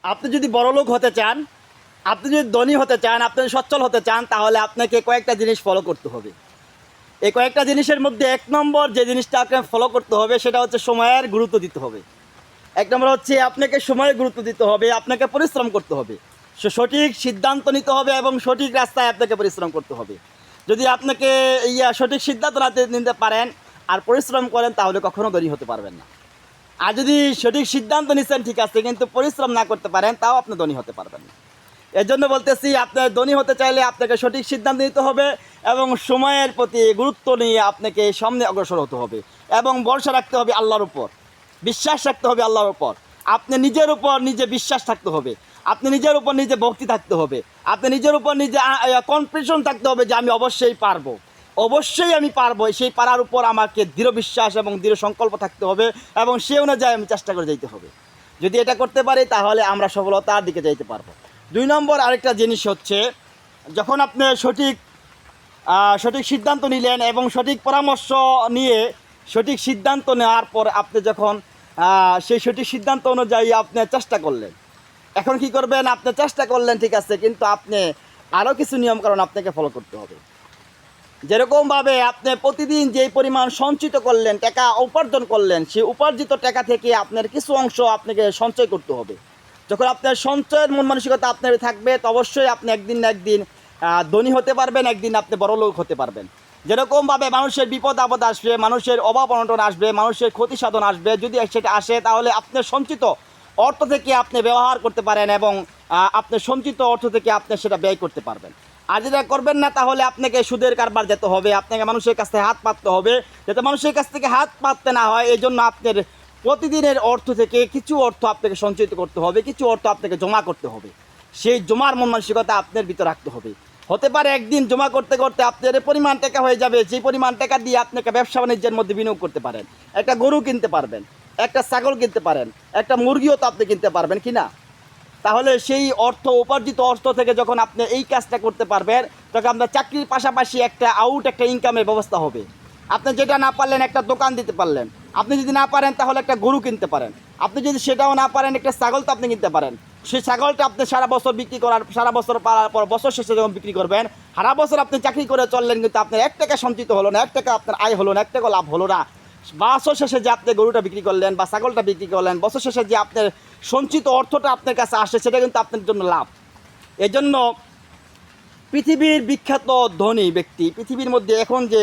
আপনি যদি বড়লোক হতে চান, আপনি যদি ধনী হতে চান, আপনি যদি সচ্ছল হতে চান, তাহলে আপনাকে কয়েকটা জিনিস ফলো করতে হবে। এই কয়েকটা জিনিসের মধ্যে 1 নম্বর যে জিনিসটা আপনাকে ফলো করতে হবে সেটা হচ্ছে সময়ের গুরুত্ব দিতে হবে। 1 নম্বর হচ্ছে আপনাকে সময়ের গুরুত্ব দিতে হবে, আপনাকে পরিশ্রম করতে হবে, সঠিক সিদ্ধান্ত নিতে হবে এবং সঠিক রাস্তায় আপনাকে পরিশ্রম করতে হবে। যদি আপনাকে সঠিক সিদ্ধান্ত নিতে পারেন আর পরিশ্রম করেন, তাহলে কখনো ধনী হতে পারবেন না। আর যদি সঠিক সিদ্ধান্ত নিচ্ছেন ঠিক আছে, কিন্তু পরিশ্রম না করতে পারেন, তাও আপনি ধনী হতে পারবেন না। এর জন্য বলতেছি, আপনার ধনী হতে চাইলে আপনাকে সঠিক সিদ্ধান্ত নিতে হবে এবং সময়ের প্রতি গুরুত্ব নিয়ে আপনাকে সামনে অগ্রসর হতে হবে এবং ভরসা রাখতে হবে আল্লাহর উপর, বিশ্বাস রাখতে হবে আল্লাহর উপর। আপনি নিজের উপর নিজে বিশ্বাস থাকতে হবে, আপনি নিজের উপর নিজে ভক্তি থাকতে হবে, আপনি নিজের উপর নিজে কনফিডেন্স থাকতে হবে যে আমি অবশ্যই পারবো, অবশ্যই আমি পারবো। সেই পারার উপর আমাকে দৃঢ় বিশ্বাস এবং দৃঢ় সংকল্প থাকতে হবে এবং সে অনুযায়ী আমি চেষ্টা করে যেতে হবে। যদি এটা করতে পারি, তাহলে আমরা সফলতার দিকে যেতে পারবো। 2 নম্বর আরেকটা জিনিস হচ্ছে, যখন আপনি সঠিক সিদ্ধান্ত নিলেন এবং সঠিক পরামর্শ নিয়ে সঠিক সিদ্ধান্ত নেওয়ার পর আপনি যখন সেই সঠিক সিদ্ধান্ত অনুযায়ী আপনি চেষ্টা করলেন, এখন কি করবেন? আপনি চেষ্টা করলেন ঠিক আছে, কিন্তু আপনি আরও কিছু নিয়মকানুন আপনাকে ফলো করতে হবে। যেরকমভাবে আপনি প্রতিদিন যেই পরিমাণ সঞ্চিত করলেন, টাকা উপার্জন করলেন, সেই উপার্জিত টাকা থেকে আপনার কিছু অংশ আপনাকে সঞ্চয় করতে হবে। যখন আপনার সঞ্চয়ের মন মানসিকতা আপনার থাকবে, তো অবশ্যই আপনি একদিন না একদিন ধনী হতে পারবেন, একদিন আপনি বড়লোক হতে পারবেন। যেরকমভাবে মানুষের বিপদ আপদ আসবে, মানুষের অভাব অনটন আসবে, মানুষের ক্ষতি সাধন আসবে, যদি সেটা আসে, তাহলে আপনার সঞ্চিত অর্থ থেকে আপনি ব্যবহার করতে পারেন এবং আপনার সঞ্চিত অর্থ থেকে আপনি সেটা ব্যয় করতে পারবেন। আর যেটা করবেন না, তাহলে আপনাকে সুদের কারবার যেতে হবে, আপনাকে মানুষের কাছ থেকে হাত পাততে হবে। যাতে মানুষের কাছ থেকে হাত পাততে না হয়, এই জন্য আপনার প্রতিদিনের অর্থ থেকে কিছু অর্থ আপনাকে সঞ্চিত করতে হবে, কিছু অর্থ আপনাকে জমা করতে হবে। সেই জমার মন মানসিকতা আপনার ভিতরে রাখতে হবে। হতে পারে একদিন জমা করতে করতে আপনার পরিমাণ টাকা হয়ে যাবে, সেই পরিমাণ টাকা দিয়ে আপনাকে ব্যবসা বাণিজ্যের মধ্যে বিনিয়োগ করতে পারেন। একটা গরু কিনতে পারবেন, একটা ছাগল কিনতে পারেন, একটা মুরগিও তো আপনি কিনতে পারবেন, কি না? তাহলে সেই উপার্জিত অর্থ থেকে যখন আপনি এই কাজটা করতে পারবেন, তখন আপনার চাকরির পাশাপাশি একটা ইনকামের ব্যবস্থা হবে। আপনি যেটা না পারলেন, একটা দোকান দিতে পারলেন। আপনি যদি না পারেন, তাহলে একটা গরু কিনতে পারেন। আপনি যদি সেটাও না পারেন, একটা ছাগল তো আপনি কিনতে পারেন। সেই ছাগলটা আপনি সারা বছর বিক্রি করার, সারা বছর পাওয়ার পর বছর শেষে যখন বিক্রি করবেন, সারা বছর আপনি চাকরি করে চললেন, কিন্তু আপনার 1 টাকা সঞ্চিত হলো না, 1 টাকা আপনার আয় হলো না, 1 টাকা লাভ হলো না। বছর শেষে যে আপনি গরুটা বিক্রি করলেন বা ছাগলটা বিক্রি করলেন, বছর শেষে যে আপনার সঞ্চিত অর্থটা আপনার কাছে আসে, সেটা কিন্তু আপনার জন্য লাভ। এজন্য পৃথিবীর বিখ্যাত ধনী ব্যক্তি, পৃথিবীর মধ্যে এখন যে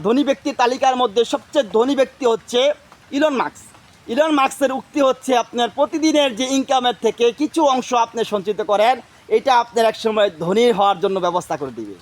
ধনী ব্যক্তির তালিকার মধ্যে সবচেয়ে ধনী ব্যক্তি হচ্ছে ইলন মাস্ক। ইলন মাস্কের উক্তি হচ্ছে, আপনার প্রতিদিনের যে ইনকামের থেকে কিছু অংশ আপনি সঞ্চিত করেন, এটা আপনার একসময় ধনী হওয়ার জন্য ব্যবস্থা করে দিবে।